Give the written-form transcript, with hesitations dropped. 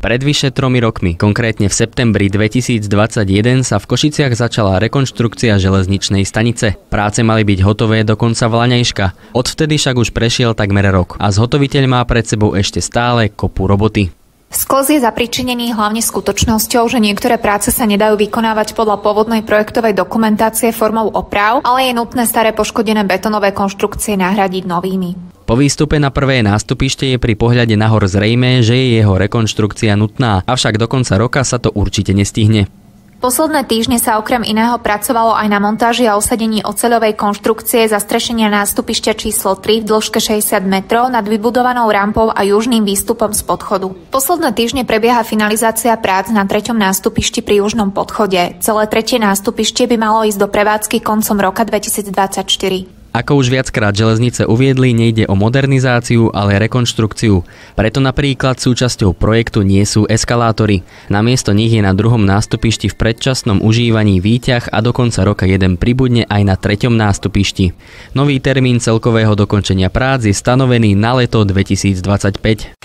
Pred vyše 3 rokmi, konkrétne v septembri 2021, sa v Košiciach začala rekonštrukcia železničnej stanice. Práce mali byť hotové do konca vlaňajška. Odvtedy však už prešiel takmer rok a zhotoviteľ má pred sebou ešte stále kopu roboty. Sklos je zapričinený hlavne skutočnosťou, že niektoré práce sa nedajú vykonávať podľa pôvodnej projektovej dokumentácie formou oprav, ale je nutné staré poškodené betónové konštrukcie nahradiť novými. Po výstupe na prvé nástupište je pri pohľade nahor zrejmé, že je jeho rekonštrukcia nutná, avšak do konca roka sa to určite nestihne. Posledné týždne sa okrem iného pracovalo aj na montáži a osadení oceľovej konštrukcie zastrešenia nástupišťa číslo 3 v dĺžke 60 metrov nad vybudovanou rampou a južným výstupom z podchodu. Posledné týždne prebieha finalizácia prác na 3. nástupišti pri južnom podchode. Celé 3. nástupište by malo ísť do prevádzky koncom roka 2024. Ako už viackrát železnice uviedli, nejde o modernizáciu, ale rekonštrukciu. Preto napríklad súčasťou projektu nie sú eskalátory. Namiesto nich je na 2. nástupišti v predčasnom užívaní výťah a do konca roka jeden pribudne aj na 3. nástupišti. Nový termín celkového dokončenia prác je stanovený na leto 2025.